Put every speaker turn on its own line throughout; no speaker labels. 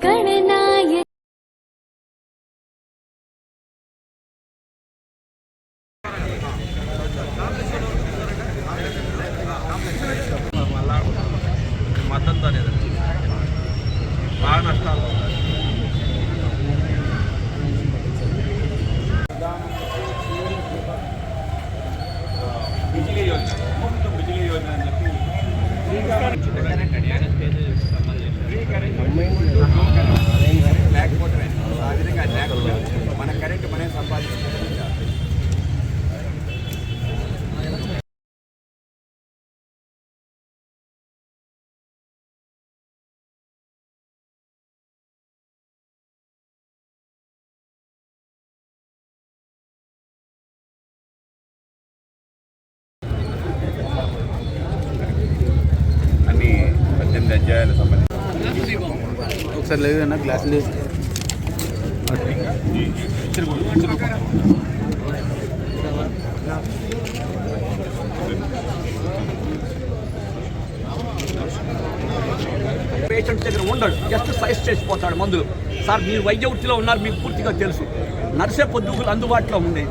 गणनाय
మతంతో బాగా నష్టాలు బిజిలీ యోజన మొత్తం బిజిలీ యోజన అని చెప్పి లేకపోతే ఆ విధంగా లేకపోతే మన కరెంట్ మనే సంపాదించుకుంటాం. అన్ని 18 అధ్యాయాలు సంబంధించి
ఒకసారి లేదన్నా గ్లాస్ లేదు.
పేషెంట్ దగ్గర ఉండడు, జస్ట్ సజెస్ట్ చేసిపోతాడు మందులు. సార్ మీరు వైద్య వృత్తిలో ఉన్నారు, మీకు పూర్తిగా తెలుసు. నర్సే పొద్దుగులు అందుబాటులో ఉంది,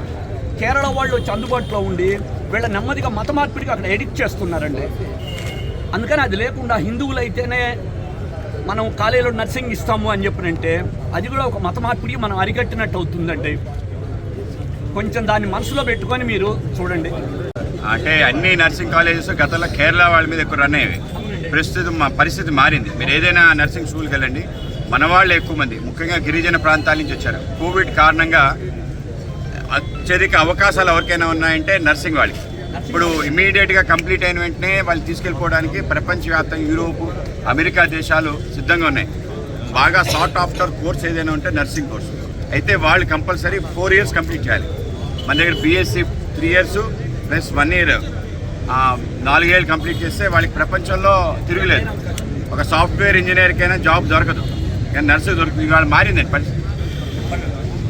కేరళ వాళ్ళు వచ్చి అందుబాటులో ఉండి వీళ్ళ నెమ్మదిగా మత మార్పిడికి అక్కడ ఎడిక్ట్ చేస్తున్నారండి. అందుకని అది లేకుండా హిందువులు అయితేనే మనం కాలేజీలో నర్సింగ్ ఇస్తాము అని చెప్పినంటే అది కూడా ఒక మత మార్పిడికి మనం అరికట్టినట్టు అవుతుందండి. కొంచెం దాన్ని మనసులో పెట్టుకొని మీరు చూడండి.
అంటే అన్ని నర్సింగ్ కాలేజెస్ గతంలో కేరళ వాళ్ళ మీద ఎక్కువ రన్ అయ్యేవి. ప్రస్తుతం మా పరిస్థితి మారింది. మీరు ఏదైనా నర్సింగ్ స్కూల్కి వెళ్ళండి, మన వాళ్ళు ఎక్కువ మంది ముఖ్యంగా గిరిజన ప్రాంతాల నుంచి వచ్చారు. కోవిడ్ కారణంగా అత్యధిక అవకాశాలు ఎవరికైనా ఉన్నాయంటే నర్సింగ్ వాళ్ళకి. ఇప్పుడు ఇమీడియట్గా కంప్లీట్ అయిన వెంటనే వాళ్ళు తీసుకెళ్ళిపోవడానికి ప్రపంచవ్యాప్తంగా యూరోప్, అమెరికా దేశాలు సిద్ధంగా ఉన్నాయి. బాగా సార్ట్ ఆఫ్టర్ కోర్స్ ఏదైనా ఉంటే నర్సింగ్ కోర్సు అయితే వాళ్ళు కంపల్సరీ 4 years కంప్లీట్ చేయాలి. మన దగ్గర బీఎస్సీ 3 years ప్లస్ 1 year 4 ఏళ్ళు కంప్లీట్ చేస్తే వాళ్ళకి ప్రపంచంలో తిరుగులేదు. ఒక సాఫ్ట్వేర్ ఇంజనీర్కైనా జాబ్ దొరకదు, కానీ నర్సు దొరుకుతుంది. వాళ్ళు మారిందండి పరిస్థితి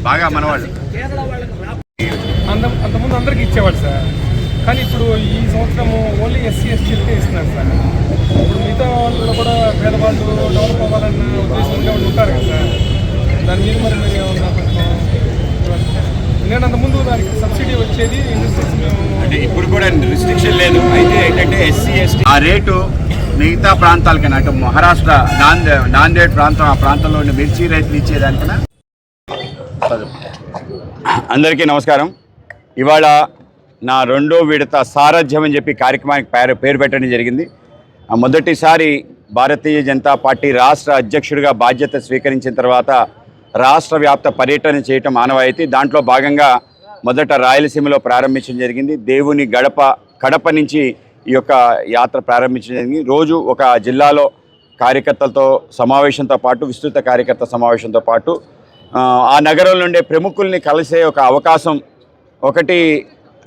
బాగా. మన వాళ్ళు
అంతకుముందు అందరికి ఇచ్చేవాడు సార్, కానీ ఇప్పుడు ఈ సంవత్సరము ఓన్లీ ఎస్సీ ఎస్టీలకే ఇస్తున్నారు సార్. ఇప్పుడు మిగతా వాళ్ళు కూడా పేదవాళ్ళు డెవలప్ అవ్వాలన్న ఉద్దేశంగా ఉంటారు కదా సార్. దాని మీద మరి మీరు ఏమన్నా కొంచెం నేను అంతకుముందు దానికి సబ్సిడీ వచ్చేది ఇండస్ట్రీస్
అంటే ఇప్పుడు కూడా రిస్ట్రిక్షన్ లేదు. అయితే ఏంటంటే ఎస్సీ ఎస్టీ ఆ రేటు మిగతా ప్రాంతాలకైనా అంటే మహారాష్ట్ర నాందేడ్ ప్రాంతం, ఆ ప్రాంతంలో ఉండే మిర్చి రైతులు ఇచ్చేదానికన్నా. అందరికీ నమస్కారం. ఇవాళ నా 2వ విడత సారథ్యం అని చెప్పి కార్యక్రమానికి పేరు పెట్టడం జరిగింది. మొదటిసారి భారతీయ జనతా పార్టీ రాష్ట్ర అధ్యక్షుడిగా బాధ్యత స్వీకరించిన తర్వాత రాష్ట్ర వ్యాప్త పర్యటన చేయటం ఆనవాయితీ. దాంట్లో భాగంగా మొదట రాయలసీమలో ప్రారంభించడం జరిగింది. దేవుని కడప నుంచి ఈ యొక్క యాత్ర ప్రారంభించడం జరిగింది. రోజు ఒక జిల్లాలో కార్యకర్తలతో సమావేశంతో పాటు, విస్తృత కార్యకర్త సమావేశంతో పాటు ఆ నగరంలో ఉండే ప్రముఖుల్ని కలిసే ఒక అవకాశం. ఒకటి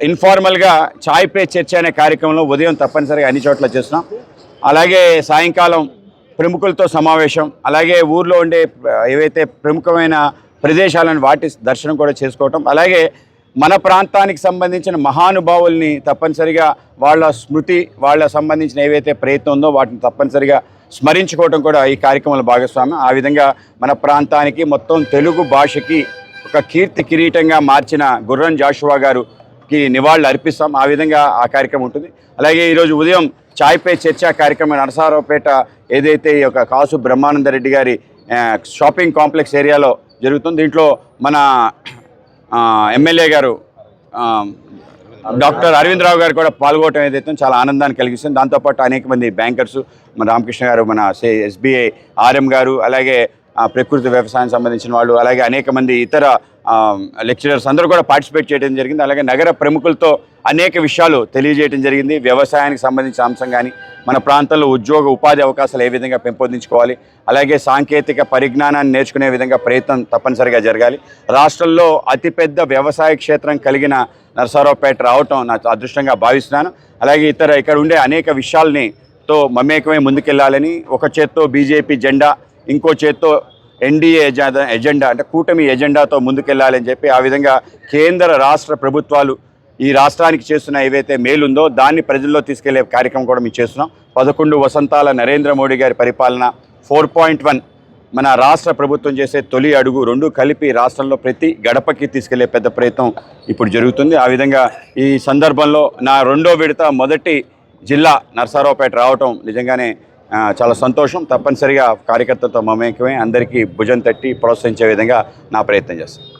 ఇన్ఫార్మల్గా చాయ్ పే చర్చ అనే కార్యక్రమంలో ఉదయం తప్పనిసరిగా అన్ని చోట్ల చేస్తున్నాం. అలాగే సాయంకాలం ప్రముఖులతో సమావేశం, అలాగే ఊర్లో ఉండే ఏవైతే ప్రముఖమైన ప్రదేశాలను వాటి దర్శనం కూడా చేసుకోవటం, అలాగే మన ప్రాంతానికి సంబంధించిన మహానుభావుల్ని తప్పనిసరిగా వాళ్ళ స్మృతి, వాళ్ళ సంబంధించిన ఏవైతే ప్రయత్నం ఉందో వాటిని తప్పనిసరిగా స్మరించుకోవటం కూడా ఈ కార్యక్రమంలో భాగస్వామ్యం. ఆ విధంగా మన ప్రాంతానికి మొత్తం తెలుగు భాషకి ఒక కీర్తి కిరీటంగా మార్చిన గుర్రం జాషువా గారికి నివాళులు అర్పిస్తాం. ఆ విధంగా ఆ కార్యక్రమం ఉంటుంది. అలాగే ఈరోజు ఉదయం చాయ్ పే చర్చ కార్యక్రమం నరసారావుపేట ఏదైతే ఈ యొక్క కాసు బ్రహ్మానందరెడ్డి గారి షాపింగ్ కాంప్లెక్స్ ఏరియాలో జరుగుతుంది. దీంట్లో మన ఎమ్మెల్యే గారు డాక్టర్ అరవింద్ రావు గారు కూడా పాల్గొనడం ఏదైతే చాలా ఆనందాన్ని కలిగిస్తుంది. దాంతోపాటు అనేక మంది బ్యాంకర్సు, మన రామకృష్ణ గారు, మన ఎస్బీఐ ఆర్ఎం గారు, అలాగే ప్రకృతి వ్యవసాయం సంబంధించిన వాళ్ళు, అలాగే అనేక మంది ఇతర లెక్చరర్స్ అందరూ కూడా పార్టిసిపేట్ చేయడం జరిగింది. అలాగే నగర ప్రముఖులతో అనేక విషయాలు తెలియజేయడం జరిగింది. వ్యవసాయానికి సంబంధించిన అంశం కానీ, మన ప్రాంతంలో ఉపాధి అవకాశాలు ఏ విధంగా పెంపొందించుకోవాలి, అలాగే సాంకేతిక పరిజ్ఞానాన్ని నేర్చుకునే విధంగా ప్రయత్నం తప్పనిసరిగా జరగాలి. రాష్ట్రంలో అతిపెద్ద వ్యవసాయ క్షేత్రం కలిగిన నరసారావుపేట రావటం నా అదృష్టంగా భావిస్తున్నాను. అలాగే ఇక్కడ ఉండే అనేక విషయాలతో మమేకమై ముందుకెళ్లాలని, ఒక చేత్తో బీజేపీ జెండా, ఇంకో చేత్తో ఎన్డీఏ ఎజెండా అంటే కూటమి ఎజెండాతో ముందుకెళ్లాలని చెప్పి, ఆ విధంగా కేంద్ర రాష్ట్ర ప్రభుత్వాలు ఈ రాష్ట్రానికి చేస్తున్న ఏవైతే మేలుందో దాన్ని ప్రజల్లో తీసుకెళ్లే కార్యక్రమం కూడా మేము చేస్తున్నాం. 11 వసంతాల నరేంద్ర మోడీ గారి పరిపాలన, 4.1 మన రాష్ట్ర ప్రభుత్వం చేసే తొలి అడుగు, రెండు కలిపి రాష్ట్రంలో ప్రతి గడపకి తీసుకెళ్లే పెద్ద ప్రయత్నం ఇప్పుడు జరుగుతుంది. ఆ విధంగా ఈ సందర్భంలో నా రెండో విడత మొదటి జిల్లా నరసరావుపేట రావటం నిజంగానే చాలా సంతోషం. తప్పనిసరిగా కార్యకర్తలతో మమేకమై అందరికీ భుజం తట్టి ప్రోత్సహించే విధంగా నా ప్రయత్నం చేస్తాను.